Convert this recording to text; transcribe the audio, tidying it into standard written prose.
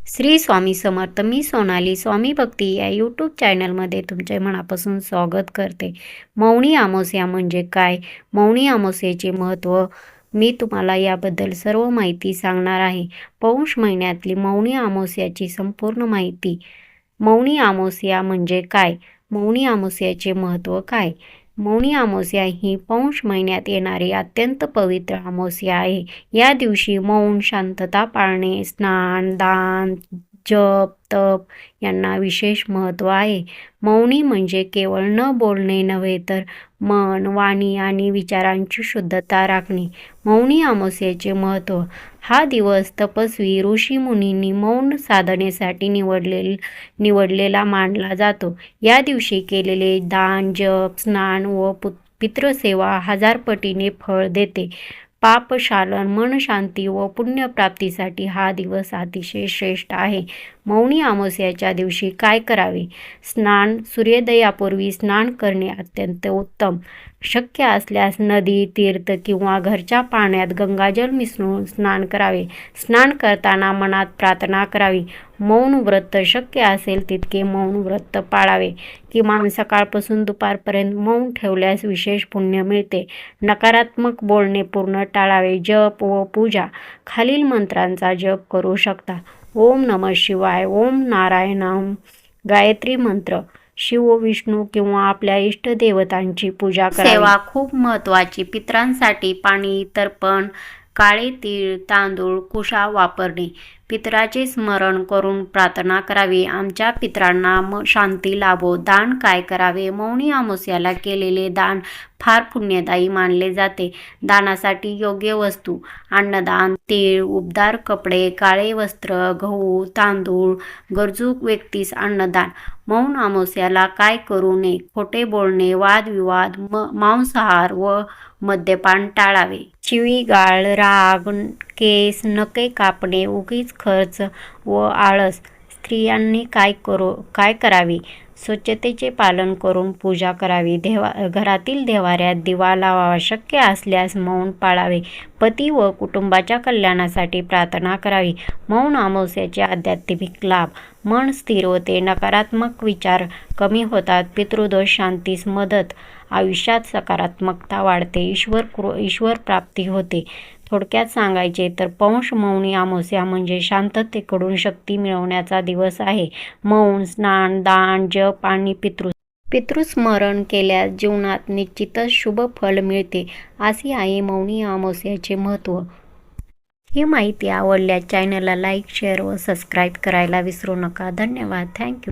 श्री स्वामी समर्थ. मी सोनाली स्वामी भक्ती या यूट्यूब चॅनलमध्ये तुमचे मनापासून स्वागत करते. मौनी अमावस्या म्हणजे काय? मौनी अमावस्येचे महत्त्व मी तुम्हाला याबद्दल सर्व माहिती सांगणार आहे. पौष महिन्यातली मौनी अमावस्याची संपूर्ण माहिती. मौनी अमावस्या म्हणजे काय? मौनी अमावस्याचे महत्त्व काय? मौनी अमावस्या ही पौष महिन्यात येणारी अत्यंत पवित्र अमावस्या आहे. या दिवशी मौन, शांतता पाळणे, स्नान, दान, जप, तप यांना विशेष महत्त्व आहे. मौनी म्हणजे केवळ न बोलणे नव्हे तर मन, वाणी आणि विचारांची शुद्धता राखणे. मौनी अमावस्येचे महत्त्व. हा दिवस तपस्वी ऋषीमुनींनी मौन साधनेसाठी निवडलेला मानला जातो. या दिवशी केलेले दान, जप, स्नान व पितृसेवा 1000 पटीने फळ देते. पापशालन, मनशांती व पुण्यप्राप्तीसाठी हा दिवस अतिशय श्रेष्ठ आहे. मौनी अमावस्येच्या दिवशी काय करावे? स्नान. सूर्योदयापूर्वी स्नान करणे अत्यंत उत्तम. शक्य असल्यास नदी, तीर्थ किंवा घरच्या पाण्यात गंगाजल मिसळून स्नान करावे. स्नान करताना मनात प्रार्थना करावी. मौन व्रत. शक्य असेल तितके मौन व्रत पाळावे. किमान सकाळपासून दुपारपर्यंत मौन ठेवल्यास विशेष पुण्य मिळते. नकारात्मक बोलणे पूर्ण टाळावे. जप व पूजा. खालील मंत्रांचा जप करू शकता. ओम नमः शिवाय, ओम नारायणम, गायत्री मंत्र. शिव, विष्णू किंवा आपल्या इष्टदेवतांची पूजा करावी. सेवा खूप महत्त्वाची. पितरांसाठी पाणी, तर्पण, काळे तीळ, तांदूळ, कुशा वापरणे. पितराचे स्मरण करून प्रार्थना करावी. आमच्या पितरांना शांती लाभो. दान काय करावे? मौनी अमावस्याला केलेले दान फार पुण्यदायी मानले जाते. दानासाठी योग्य वस्तू. अन्नदान, तीळ, उबदार कपडे, काळे वस्त्र, गहू, तांदूळ. गरजू व्यक्तीस अन्नदान. मौन अमावस्याला काय करू नये? खोटे बोलणे, वादविवाद, मांसाहार व मद्यपान टाळावे. शिवीगाळ, राग, केस, नखे कापणे, उगीच खर्च व आळस. स्त्रियांनी काय करावे? स्वच्छतेचे पालन करून पूजा करावी. घरातील देव्हाऱ्यात दिवा लावावा. शक्य असल्यास मौन पाळावे. पती व कुटुंबाच्या कल्याणासाठी प्रार्थना करावी. मौन अमावस्येचे आध्यात्मिक लाभ. मन स्थिर होते. नकारात्मक विचार कमी होतात. पितृदोष शांतीस मदत. आयुष्यात सकारात्मकता वाढते. ईश्वर प्राप्ती होते. थोडक्यात सांगायचे तर पौष मौनी अमावस्या म्हणजे शांततेकडून शक्ती मिळवण्याचा दिवस आहे. मौन, स्नान, दान, जप आणि पितृस्मरण केल्यास जीवनात निश्चितच शुभ फल मिळते. असे आहे मौनी अमावस्याचे महत्त्व. ही माहिती आवडल्यास चॅनलला लाईक, शेअर व सबस्क्राईब करायला विसरू नका. धन्यवाद. थँक्यू.